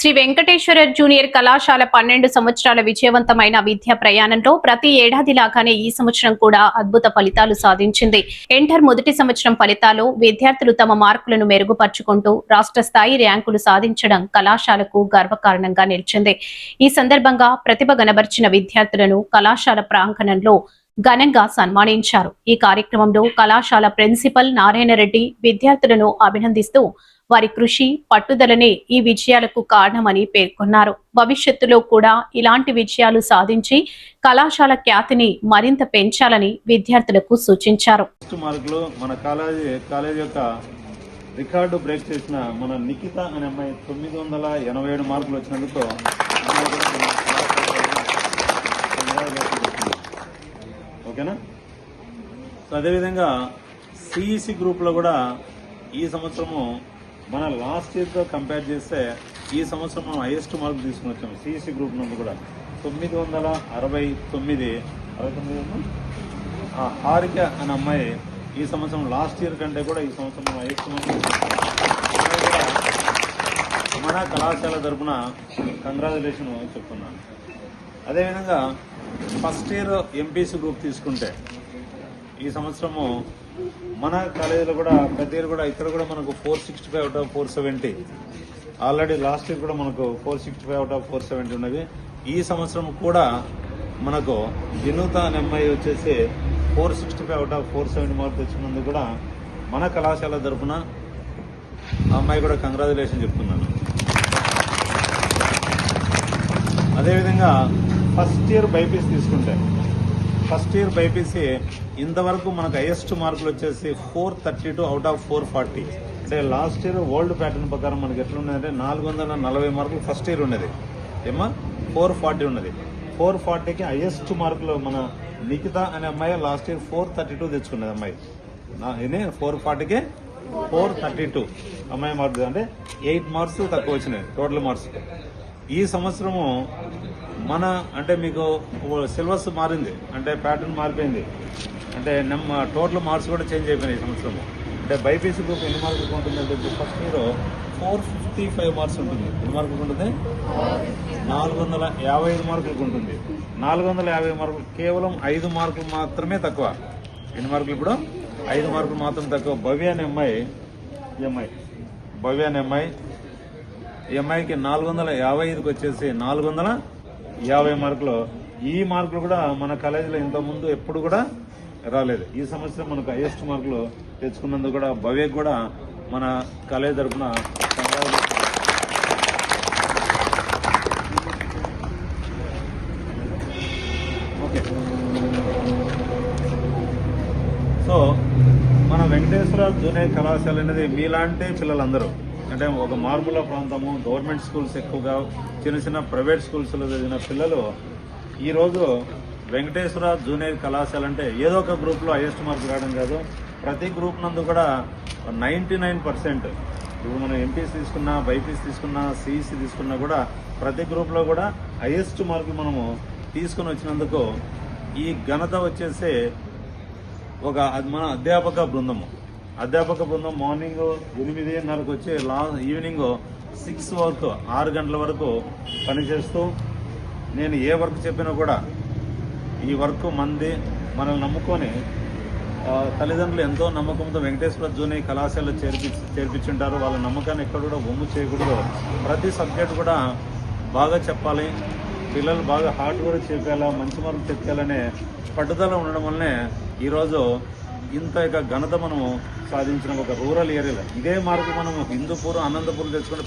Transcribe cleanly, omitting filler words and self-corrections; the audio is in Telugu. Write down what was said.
శ్రీ వెంకటేశ్వర జూనియర్ కళాశాల 12 సంవత్సరాల విజయవంతమైన విద్యా ప్రయాణంలో ప్రతి ఏడాదిలాగానే ఈ సంవత్సరం కూడా అద్భుత ఫలితాలు సాధించింది. ఇంటర్ మొదటి సంవత్సరం ఫలితాల్లో విద్యార్థులు తమ మార్కులను మెరుగుపరుచుకుంటూ రాష్ట్ర స్థాయి ర్యాంకులు సాధించడం కళాశాలకు గర్వకారణంగా నిలిచింది. ఈ సందర్భంగా ప్రతిభ కనబర్చిన విద్యార్థులను కళాశాల ప్రాంగణంలో ఘనంగా సన్మానించారు. ఈ కార్యక్రమంలో కళాశాల ప్రిన్సిపల్ నారాయణరెడ్డి విద్యార్థులను అభినందిస్తూ వారి కృషి పట్టుదలనే ఈ విజయాలకు కారణమని పేర్కొన్నారు. భవిష్యత్తులో కూడా ఇలాంటి విజయాలు సాధించి కళాశాల ఖ్యాతిని మరింత పెంచాలని విద్యార్థులకు సూచించారు. మన కాలేజీ యొక్క రికార్డు బ్రేక్ చేసిన మన నిఖిత అనే అమ్మాయి 987 మార్కులు వచ్చినందుకు ఓకేనా. సో అదేవిధంగా సిఈసి గ్రూప్లో కూడా ఈ సంవత్సరము మన లాస్ట్ ఇయర్తో కంపేర్ చేస్తే ఈ సంవత్సరం మనం హైయెస్ట్ మార్కులు తీసుకుని వచ్చాము. సిఈసి గ్రూప్ నుండి కూడా 969 హారిక అనే అమ్మాయి ఈ సంవత్సరం లాస్ట్ ఇయర్ కంటే కూడా ఈ సంవత్సరం హైయెస్ట్ మార్కులు మన కళాశాల తరఫున కంగ్రాచులేషన్ చెప్తున్నాను. అదేవిధంగా ఫస్ట్ ఇయర్ ఎంపీసీ గ్రూప్ తీసుకుంటే ఈ సంవత్సరము మన కాలేజీలో కూడా ప్రతి ఇయర్ కూడా ఇక్కడ కూడా మనకు 465 out of 470, already last year కూడా మనకు 465 అవుట్ ఆఫ్ 470 ఉన్నవి. ఈ సంవత్సరం కూడా మనకు వినూత అనే అమ్మాయి వచ్చేసి 465 అవుట్ ఆఫ్ 470 మార్క్స్ తెచ్చినందుకు కూడా మన కళాశాల తరఫున ఆ అమ్మాయి కూడా కంగ్రాచులేషన్ చెప్తున్నాను. అదేవిధంగా ఫస్ట్ ఇయర్ బైపీసీ తీసుకుంటే ఫస్ట్ ఇయర్ బైపీసీ ఇంతవరకు మనకు హైయెస్ట్ మార్కులు వచ్చేసి 432 అవుట్ ఆఫ్ 440. అంటే లాస్ట్ ఇయర్ ఓల్డ్ ప్యాటర్న్ ప్రకారం మనకి ఎట్లున్నదంటే 440 మార్కులు ఫస్ట్ ఇయర్ ఉన్నది, ఏమా 440 ఉన్నది. 440కి హైయెస్ట్ మార్కులు మన నిఖిత అనే అమ్మాయి లాస్ట్ ఇయర్ 432 తెచ్చుకున్నది అమ్మాయి. 440కి 432 అమ్మాయి మార్కులు, అంటే 8 మార్క్స్ తక్కువ వచ్చినాయి టోటల్ మార్క్స్. ఈ సంవత్సరము మన అంటే మీకు సిలబస్ మారింది, అంటే ప్యాటర్న్ మారిపోయింది, అంటే టోటల్ మార్క్స్ కూడా చేంజ్ అయిపోయినాయి ఈ సంవత్సరము. అంటే బైపీసీ గ్రూప్ ఎన్ని మార్కులు ఉంటుందంటే ఫస్ట్ ఇయర్ 455 మార్క్స్ ఉంటుంది. ఎన్ని మార్కులకు ఉంటుంది? 455 మార్కులకు ఉంటుంది. 450 మార్కులు కేవలం 5 మార్కులు మాత్రమే తక్కువ. ఎన్ని మార్కులు ఇప్పుడు? 5 మార్కులు మాత్రం తక్కువ. భవ్య అనే అమ్మాయి ఈ అమ్మాయికి 455కి వచ్చేసి 450 మార్కులు. ఈ మార్కులు కూడా మన కాలేజీలో ఇంతకుముందు ఎప్పుడు కూడా రాలేదు. ఈ సంవత్సరం మనకు హైయెస్ట్ మార్కులు తెచ్చుకున్నందుకు కూడా భవ్యకు కూడా మన కాలేజీ తరఫున ఓకే. సో మన వెంకటేశ్వర జూనియర్ కళాశాల అనేది మీలాంటి పిల్లలందరూ, అంటే ఒక మార్పుల ప్రాంతము, గవర్నమెంట్ స్కూల్స్ ఎక్కువగా, చిన్న చిన్న ప్రైవేట్ స్కూల్స్లో చదివిన పిల్లలు ఈరోజు వెంకటేశ్వర జూనియర్ కళాశాల అంటే ఏదో ఒక గ్రూప్లో హైయెస్ట్ మార్కులు రావడం కాదు, ప్రతి గ్రూప్ నందు కూడా 99%. ఇప్పుడు మనం ఎంపీసీ తీసుకున్నా, బైపీసీ తీసుకున్నా, సిఈసీ తీసుకున్నా కూడా ప్రతి గ్రూప్లో కూడా హైయెస్ట్ మార్కులు మనము తీసుకుని వచ్చినందుకు ఈ ఘనత వచ్చేసి మన అధ్యాపక బృందం మార్నింగ్ 8:30కు వచ్చి ఈవినింగ్ 6 వరకు 6 గంటల వరకు పనిచేస్తూ, నేను ఏ వర్క్ చెప్పినా కూడా ఈ వర్క్ మనల్ని నమ్ముకొని తల్లిదండ్రులు ఎంతో నమ్మకంతో వెంకటేశ్వర జూనియర్ కళాశాలలో చేర్పించుంటారు. వాళ్ళ నమ్మకాన్ని ఎక్కడ కూడా వమ్ము చేయకూడదు. ప్రతి సబ్జెక్ట్ కూడా బాగా చెప్పాలి, పిల్లలు బాగా హార్డ్ వర్క్ చెప్పాలా, మంచి మార్కులు తెచ్చాలనే పట్టుదల ఉండడం వల్లనే ఈరోజు ఇంత ఘనత మనము సాధించిన ఒక రూరల్ ఏరియాలో. ఇదే మార్కు మనము హిందూపూర్, అనంతపూర్ తెచ్చుకుంటే